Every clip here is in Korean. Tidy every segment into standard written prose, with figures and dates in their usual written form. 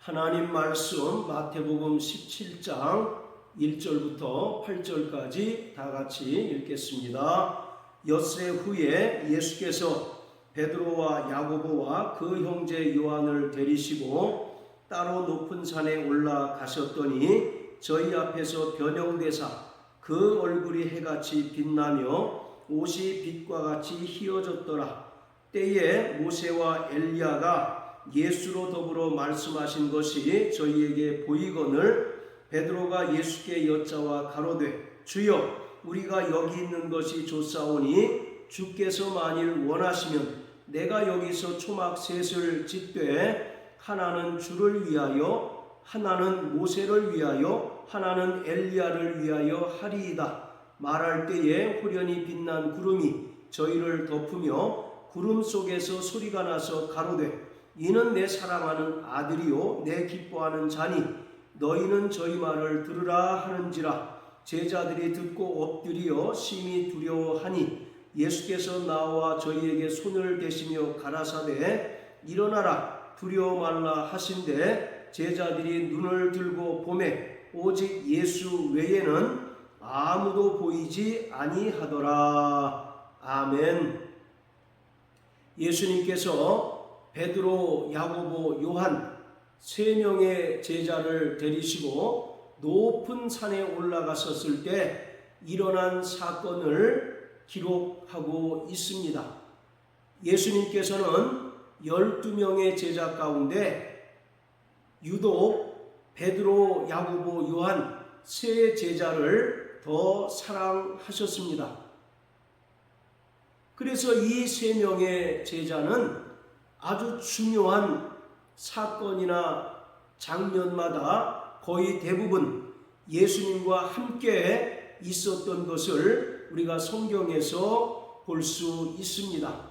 하나님 말씀 마태복음 17장 1절부터 8절까지 다 같이 읽겠습니다. 엿새 후에 예수께서 베드로와 야고보와 그 형제 요한을 데리시고 따로 높은 산에 올라가셨더니 저희 앞에서 변형되사 그 얼굴이 해같이 빛나며 옷이 빛과 같이 희어졌더라. 때에 모세와 엘리야가 예수로 더불어 말씀하신 것이 저희에게 보이거늘 베드로가 예수께 여짜와 가로되 주여 우리가 여기 있는 것이 좋사오니 주께서 만일 원하시면 내가 여기서 초막 셋을 짓되 하나는 주를 위하여 하나는 모세를 위하여 하나는 엘리야를 위하여 하리이다. 말할 때에 호련히 빛난 구름이 저희를 덮으며 구름 속에서 소리가 나서 가로되 이는 내 사랑하는 아들이요 내 기뻐하는 자니 너희는 저희 말을 들으라 하는지라. 제자들이 듣고 엎드려 심히 두려워하니 예수께서 나와 저희에게 손을 대시며 가라사대 일어나라 두려워 말라 하신대 제자들이 눈을 들고 보매 오직 예수 외에는 아무도 보이지 아니하더라. 아멘. 예수님께서 베드로, 야고보, 요한 세 명의 제자를 데리시고 높은 산에 올라가셨을 때 일어난 사건을 기록하고 있습니다. 예수님께서는 12명의 제자 가운데 유독 베드로, 야고보, 요한 세 제자를 더 사랑하셨습니다. 그래서 이 세 명의 제자는 아주 중요한 사건이나 장면마다 거의 대부분 예수님과 함께 있었던 것을 우리가 성경에서 볼 수 있습니다.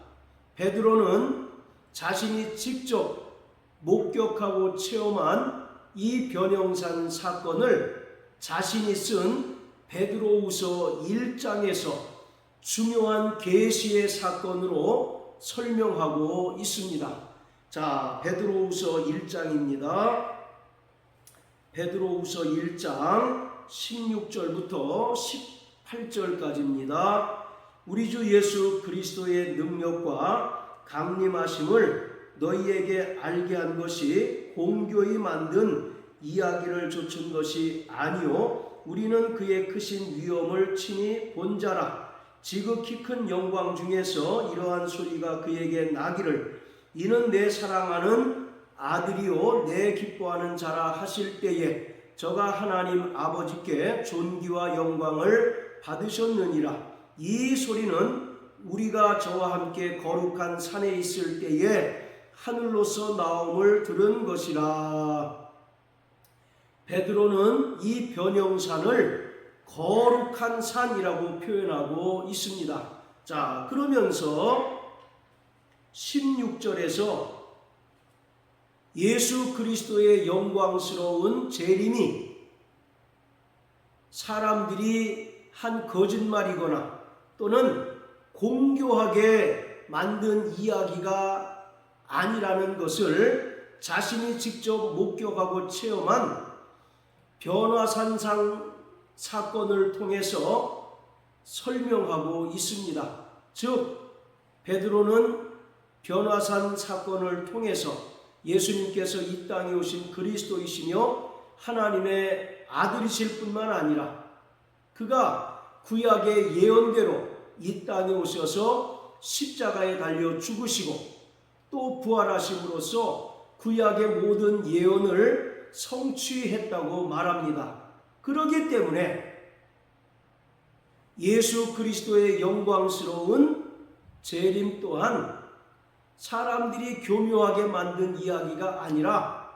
베드로는 자신이 직접 목격하고 체험한 이 변형산 사건을 자신이 쓴 베드로후서 1장에서 중요한 계시의 사건으로 설명하고 있습니다. 자, 베드로후서 1장입니다. 베드로후서 1장 16절부터 18절까지입니다. 우리 주 예수 그리스도의 능력과 강림하심을 너희에게 알게 한 것이 공교히 만든 이야기를 좇은 것이 아니요 우리는 그의 크신 위엄을 친히 본 자라. 지극히 큰 영광 중에서 이러한 소리가 그에게 나기를 이는 내 사랑하는 아들이요 내 기뻐하는 자라 하실 때에 저가 하나님 아버지께 존귀와 영광을 받으셨느니라. 이 소리는 우리가 저와 함께 거룩한 산에 있을 때에 하늘로서 나옴을 들은 것이라. 베드로는 이 변형산을 거룩한 산이라고 표현하고 있습니다. 자, 그러면서 16절에서 예수 그리스도의 영광스러운 재림이 사람들이 한 거짓말이거나 또는 공교하게 만든 이야기가 아니라는 것을 자신이 직접 목격하고 체험한 변화산상 사건을 통해서 설명하고 있습니다. 즉 베드로는 변화산 사건을 통해서 예수님께서 이 땅에 오신 그리스도이시며 하나님의 아들이실 뿐만 아니라 그가 구약의 예언대로 이 땅에 오셔서 십자가에 달려 죽으시고 또 부활하심으로써 구약의 모든 예언을 성취했다고 말합니다. 그렇기 때문에 예수 그리스도의 영광스러운 재림 또한 사람들이 교묘하게 만든 이야기가 아니라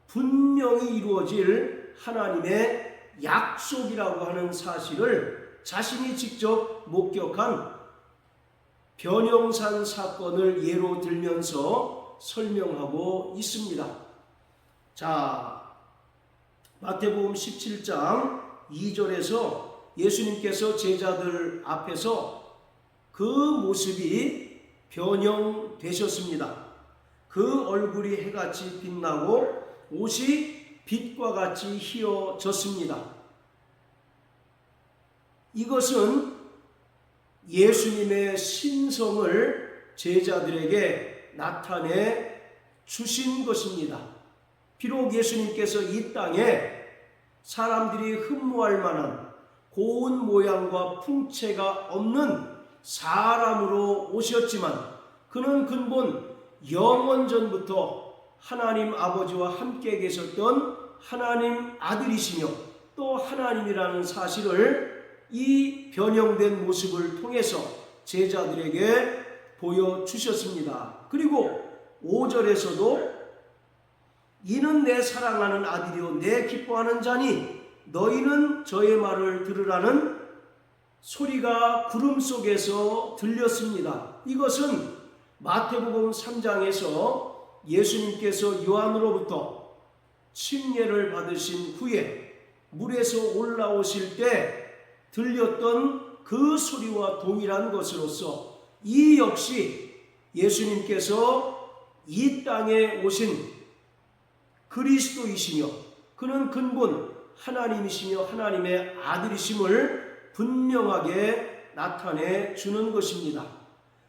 분명히 이루어질 하나님의 약속이라고 하는 사실을 자신이 직접 목격한 변형산 사건을 예로 들면서 설명하고 있습니다. 자, 마태복음 17장 2절에서 예수님께서 제자들 앞에서 그 모습이 변형되셨습니다. 그 얼굴이 해같이 빛나고 옷이 빛과 같이 희어졌습니다. 이것은 예수님의 신성을 제자들에게 나타내 주신 것입니다. 비록 예수님께서 이 땅에 사람들이 흠모할 만한 고운 모양과 풍채가 없는 사람으로 오셨지만 그는 근본 영원전부터 하나님 아버지와 함께 계셨던 하나님 아들이시며 또 하나님이라는 사실을 이 변형된 모습을 통해서 제자들에게 보여주셨습니다. 그리고 5절에서도 이는 내 사랑하는 아들이요 내 기뻐하는 자니 너희는 저의 말을 들으라는 소리가 구름 속에서 들렸습니다. 이것은 마태복음 3장에서 예수님께서 요한으로부터 침례를 받으신 후에 물에서 올라오실 때 들렸던 그 소리와 동일한 것으로서 이 역시 예수님께서 이 땅에 오신 그리스도이시며 그는 근본 하나님이시며 하나님의 아들이심을 분명하게 나타내 주는 것입니다.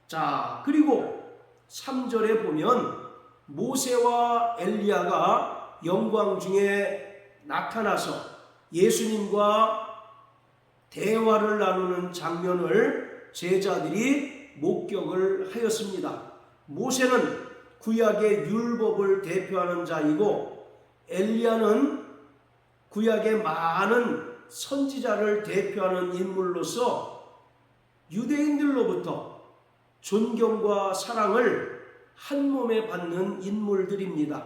자, 그리고 3절에 보면 모세와 엘리야가 영광 중에 나타나서 예수님과 대화를 나누는 장면을 제자들이 목격을 하였습니다. 모세는 구약의 율법을 대표하는 자이고 엘리야는 구약의 많은 선지자를 대표하는 인물로서 유대인들로부터 존경과 사랑을 한 몸에 받는 인물들입니다.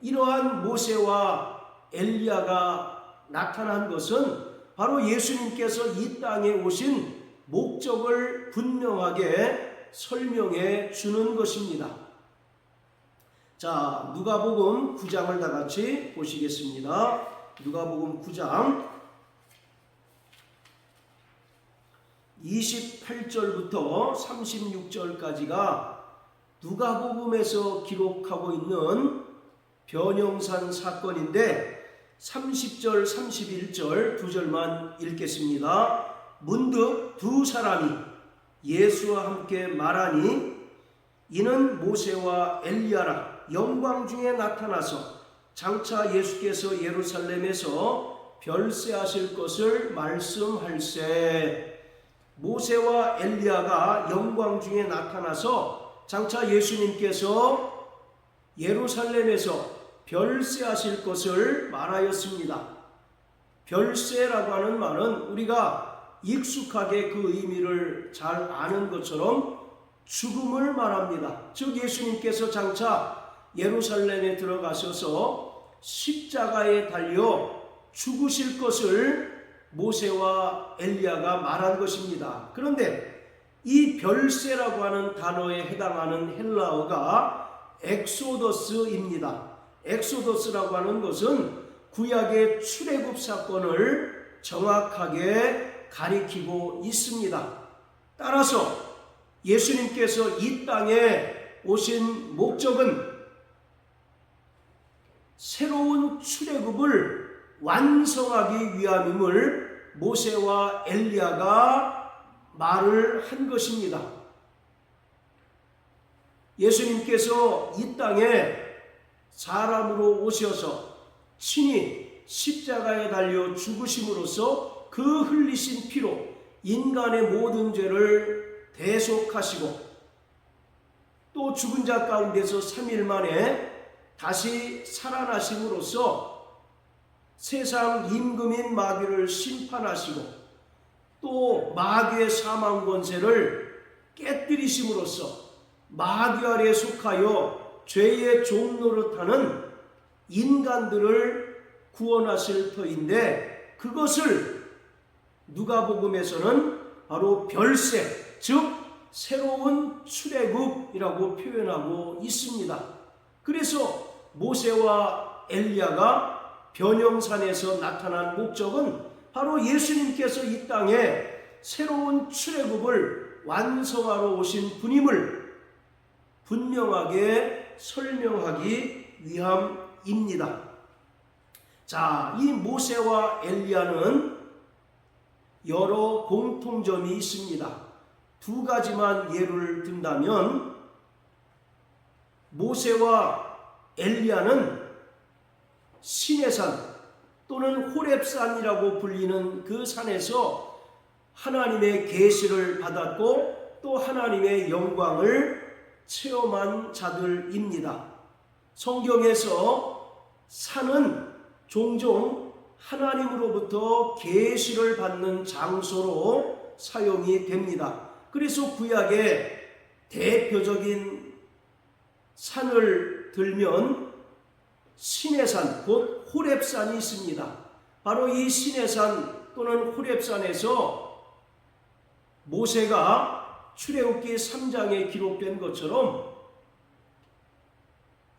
이러한 모세와 엘리야가 나타난 것은 바로 예수님께서 이 땅에 오신 목적을 분명하게 설명해 주는 것입니다. 자, 누가복음 9장을 다 같이 보시겠습니다. 누가복음 9장 28절부터 36절까지가 누가복음에서 기록하고 있는 변형산 사건인데 30절, 31절 두 절만 읽겠습니다. 문득 두 사람이 예수와 함께 말하니 이는 모세와 엘리야라 영광 중에 나타나서 장차 예수께서 예루살렘에서 별세하실 것을 말씀할세. 모세와 엘리야가 영광 중에 나타나서 장차 예수님께서 예루살렘에서 별세하실 것을 말하였습니다. 별세라고 하는 말은 우리가 익숙하게 그 의미를 잘 아는 것처럼 죽음을 말합니다. 즉 예수님께서 장차 예루살렘에 들어가셔서 십자가에 달려 죽으실 것을 모세와 엘리야가 말한 것입니다. 그런데 이 별세라고 하는 단어에 해당하는 헬라어가 엑소더스입니다. 엑소더스라고 하는 것은 구약의 출애굽 사건을 정확하게 가리키고 있습니다. 따라서 예수님께서 이 땅에 오신 목적은 새로운 출애굽을 완성하기 위함임을 모세와 엘리야가 말을 한 것입니다. 예수님께서 이 땅에 사람으로 오셔서 친히 십자가에 달려 죽으심으로써 그 흘리신 피로 인간의 모든 죄를 대속하시고 또 죽은 자 가운데서 3일 만에 다시 살아나심으로써 세상 임금인 마귀를 심판하시고 또 마귀의 사망 권세를 깨뜨리심으로써 마귀 아래 속하여 죄의 종 노릇하는 인간들을 구원하실 터인데 그것을 누가복음에서는 바로 별세, 즉 새로운 출애굽이라고 표현하고 있습니다. 그래서 모세와 엘리야가 변형산에서 나타난 목적은 바로 예수님께서 이 땅에 새로운 출애굽을 완성하러 오신 분임을 분명하게 설명하기 위함입니다. 자, 이 모세와 엘리야는 여러 공통점이 있습니다. 두 가지만 예를 든다면 모세와 엘리야는 시내산 또는 호렙산이라고 불리는 그 산에서 하나님의 계시를 받았고 또 하나님의 영광을 체험한 자들입니다. 성경에서 산은 종종 하나님으로부터 계시를 받는 장소로 사용이 됩니다. 그래서 구약의 대표적인 산을 들면 시내산 곧 호렙산이 있습니다. 바로 이 시내산 또는 호렙산에서 모세가 출애굽기 3장에 기록된 것처럼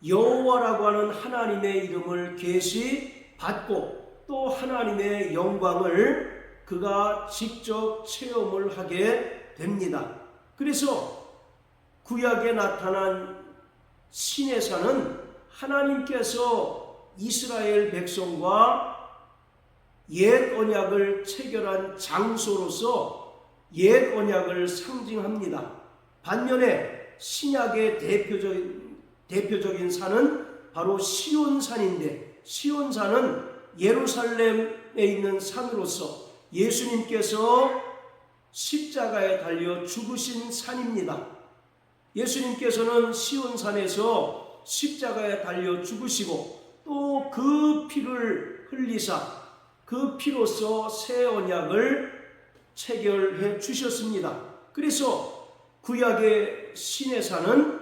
여호와라고 하는 하나님의 이름을 계시받고 또 하나님의 영광을 그가 직접 체험을 하게 됩니다. 그래서 구약에 나타난 시내산은 하나님께서 이스라엘 백성과 옛 언약을 체결한 장소로서 옛 언약을 상징합니다. 반면에 신약의 대표적인 산은 바로 시온산인데, 시온산은 예루살렘에 있는 산으로서 예수님께서 십자가에 달려 죽으신 산입니다. 예수님께서는 시온산에서 십자가에 달려 죽으시고 또 그 피를 흘리사 그 피로써 새 언약을 체결해 주셨습니다. 그래서 구약의 시내산은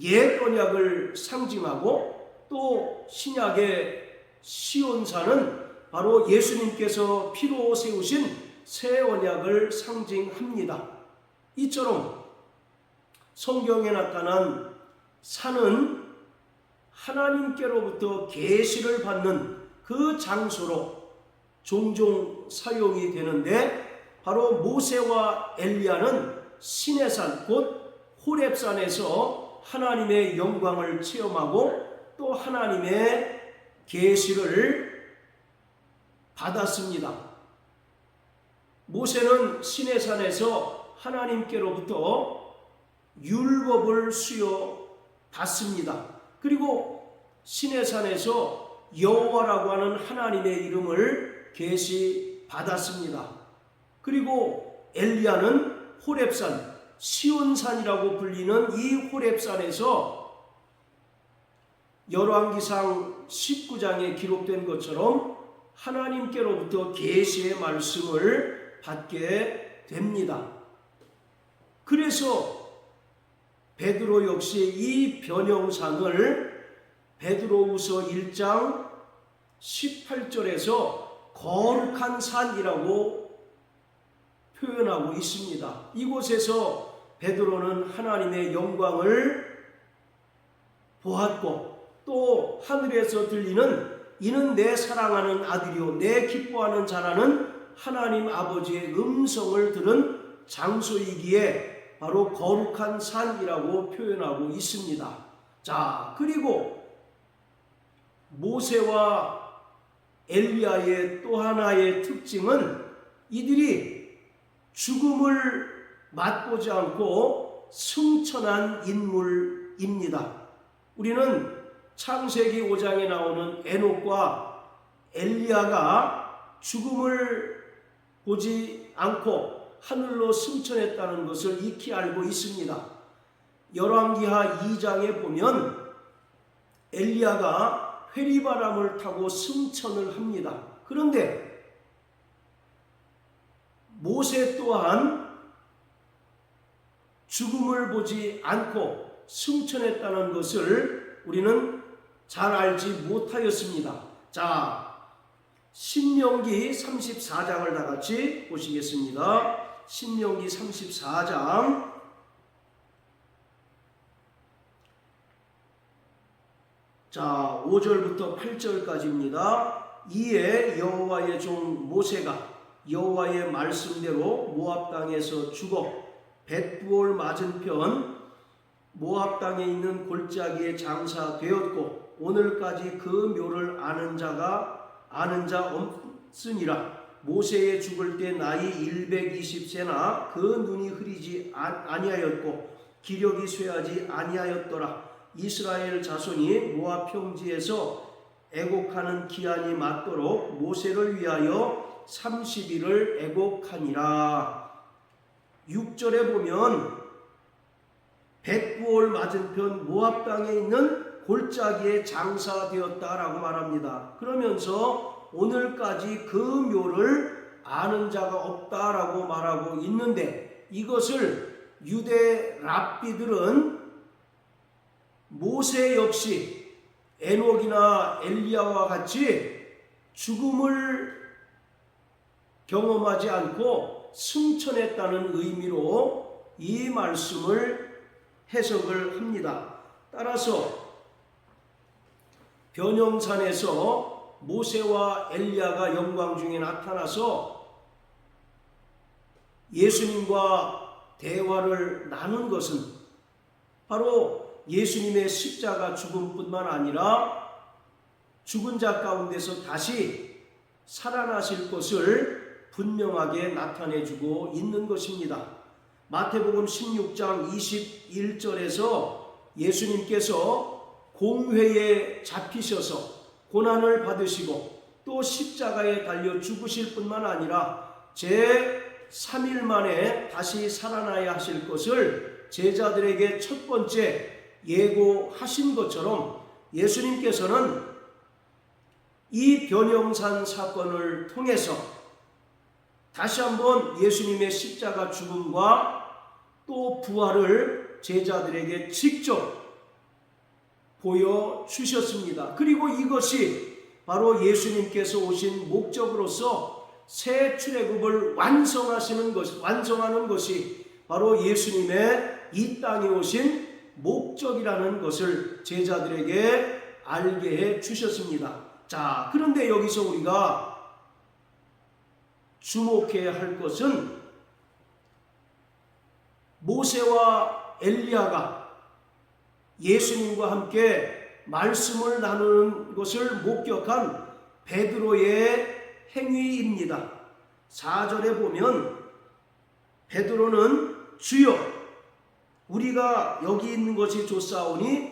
옛 언약을 상징하고 또 신약의 시온산은 바로 예수님께서 피로 세우신 새 언약을 상징합니다. 이처럼 성경에 나타난 산은 하나님께로부터 계시를 받는 그 장소로 종종 사용이 되는데, 바로 모세와 엘리야는 시내산 곧 호렙산에서 하나님의 영광을 체험하고 또 하나님의 계시를 받았습니다. 모세는 시내산에서 하나님께로부터 율법을 수여받습니다. 그리고 시내산에서 여호와라고 하는 하나님의 이름을 계시받았습니다. 그리고 엘리야는 호렙산, 시온산이라고 불리는 이 호렙산에서 열왕기상 19장에 기록된 것처럼 하나님께로부터 계시의 말씀을 받게 됩니다. 그래서 베드로 역시 이 변형상을 베드로후서 1장 18절에서 거룩한 산이라고 표현하고 있습니다. 이곳에서 베드로는 하나님의 영광을 보았고 또 하늘에서 들리는 이는 내 사랑하는 아들이요 내 기뻐하는 자라는 하나님 아버지의 음성을 들은 장소이기에 바로 거룩한 산이라고 표현하고 있습니다. 자, 그리고 모세와 엘리야의 또 하나의 특징은 이들이 죽음을 맛보지 않고 승천한 인물입니다. 우리는 창세기 5장에 나오는 에녹과 엘리야가 죽음을 보지 않고 하늘로 승천했다는 것을 익히 알고 있습니다. 열왕기하 2장에 보면 엘리야가 회리바람을 타고 승천을 합니다. 그런데 모세 또한 죽음을 보지 않고 승천했다는 것을 우리는 잘 알지 못하였습니다. 자, 신명기 34장을 다 같이 보시겠습니다. 신명기 34장 자 5절부터 8절까지입니다. 이에 여호와의 종 모세가 여호와의 말씀대로 모압 땅에서 죽어 벳부올 맞은편 모압 땅에 있는 골짜기에 장사되었고 오늘까지 그 묘를 아는 자 없으니라. 모세의 죽을 때 나이 120세나 그 눈이 흐리지 아니하였고 기력이 쇠하지 아니하였더라. 이스라엘 자손이 모압 평지에서 애곡하는 기한이 맞도록 모세를 위하여 30일을 애곡하니라. 6절에 보면 벳부올 맞은편 모압 땅에 있는 골짜기에 장사되었다라고 말합니다. 그러면서 오늘까지 그 묘를 아는 자가 없다라고 말하고 있는데, 이것을 유대 랍비들은 모세 역시 에녹이나 엘리야와 같이 죽음을 경험하지 않고 승천했다는 의미로 이 말씀을 해석을 합니다. 따라서 변형산에서 모세와 엘리야가 영광 중에 나타나서 예수님과 대화를 나눈 것은 바로 예수님의 십자가 죽음뿐만 아니라 죽은 자 가운데서 다시 살아나실 것을 분명하게 나타내주고 있는 것입니다. 마태복음 16장 21절에서 예수님께서 공회에 잡히셔서 고난을 받으시고 또 십자가에 달려 죽으실 뿐만 아니라 제3일 만에 다시 살아나야 하실 것을 제자들에게 첫 번째 예고하신 것처럼 예수님께서는 이 변형산 사건을 통해서 다시 한번 예수님의 십자가 죽음과 또 부활을 제자들에게 직접 보여주셨습니다. 그리고 이것이 바로 예수님께서 오신 목적으로서 새 출애굽을 완성하는 것이 바로 예수님의 이 땅에 오신 목적이라는 것을 제자들에게 알게 해 주셨습니다. 자, 그런데 여기서 우리가 주목해야 할 것은 모세와 엘리야가 예수님과 함께 말씀을 나누는 것을 목격한 베드로의 행위입니다. 4절에 보면 베드로는 주여 우리가 여기 있는 것이 좋사오니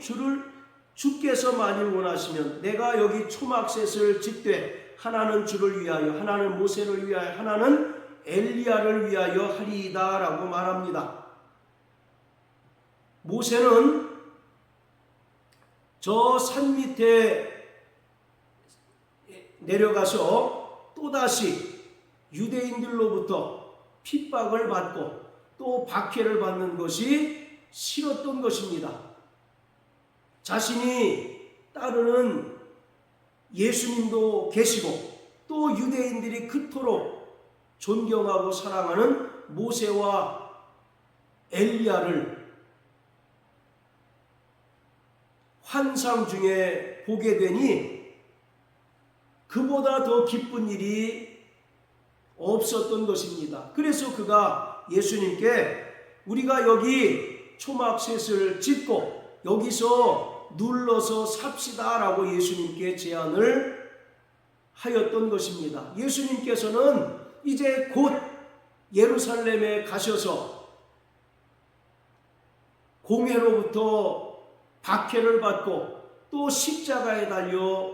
주께서 만일 원하시면 내가 여기 초막셋을 짓되 하나는 주를 위하여 하나는 모세를 위하여 하나는 엘리야를 위하여 하리이다 라고 말합니다. 모세는 저 산 밑에 내려가서 또다시 유대인들로부터 핍박을 받고 또 박해를 받는 것이 싫었던 것입니다. 자신이 따르는 예수님도 계시고 또 유대인들이 그토록 존경하고 사랑하는 모세와 엘리야를 환상 중에 보게 되니 그보다 더 기쁜 일이 없었던 것입니다. 그래서 그가 예수님께 우리가 여기 초막셋을 짓고 여기서 눌러서 삽시다 라고 예수님께 제안을 하였던 것입니다. 예수님께서는 이제 곧 예루살렘에 가셔서 공회로부터 박해를 받고 또 십자가에 달려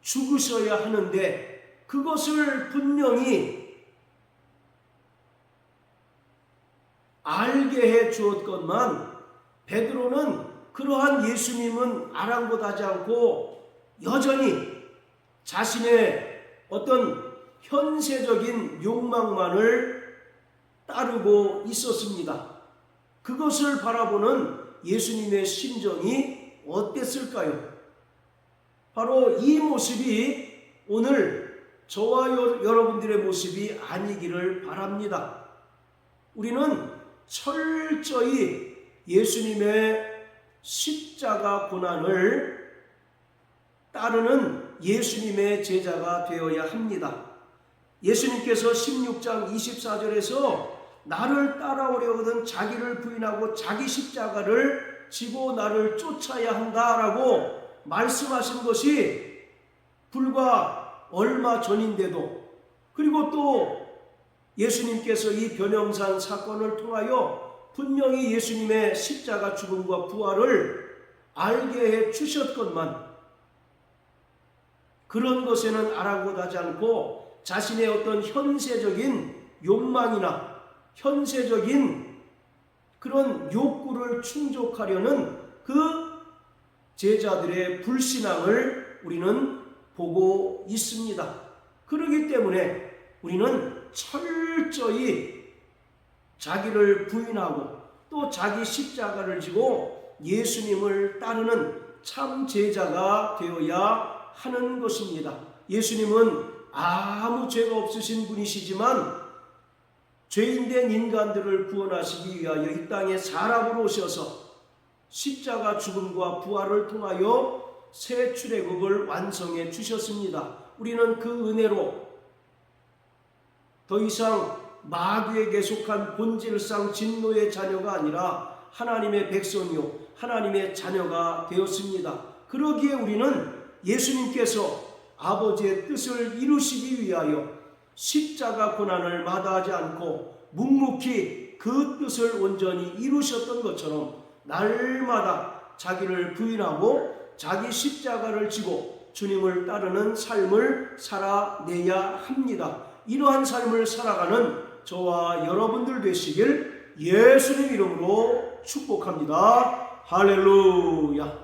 죽으셔야 하는데 그것을 분명히 알게 해 주었건만 베드로는 그러한 예수님은 아랑곳하지 않고 여전히 자신의 어떤 현세적인 욕망만을 따르고 있었습니다. 그것을 바라보는 예수님의 심정이 어땠을까요? 바로 이 모습이 오늘 저와 여러분들의 모습이 아니기를 바랍니다. 우리는 철저히 예수님의 십자가 고난을 따르는 예수님의 제자가 되어야 합니다. 예수님께서 16장 24절에서 나를 따라오려거든 자기를 부인하고 자기 십자가를 지고 나를 쫓아야 한다라고 말씀하신 것이 불과 얼마 전인데도, 그리고 또 예수님께서 이 변형산 사건을 통하여 분명히 예수님의 십자가 죽음과 부활을 알게 해 주셨건만 그런 것에는 아랑곳하지 않고 자신의 어떤 현세적인 욕망이나 현세적인 그런 욕구를 충족하려는 그 제자들의 불신앙을 우리는 보고 있습니다. 그렇기 때문에 우리는 철저히 자기를 부인하고 또 자기 십자가를 지고 예수님을 따르는 참 제자가 되어야 하는 것입니다. 예수님은 아무 죄가 없으신 분이시지만 죄인된 인간들을 구원하시기 위하여 이 땅에 사람으로 오셔서 십자가 죽음과 부활을 통하여 새 출애굽을 완성해 주셨습니다. 우리는 그 은혜로 더 이상 마귀에게 속한 본질상 진노의 자녀가 아니라 하나님의 백성이요 하나님의 자녀가 되었습니다. 그러기에 우리는 예수님께서 아버지의 뜻을 이루시기 위하여 십자가 고난을 마다하지 않고 묵묵히 그 뜻을 온전히 이루셨던 것처럼 날마다 자기를 부인하고 자기 십자가를 지고 주님을 따르는 삶을 살아내야 합니다. 이러한 삶을 살아가는 저와 여러분들 되시길 예수님 이름으로 축복합니다. 할렐루야.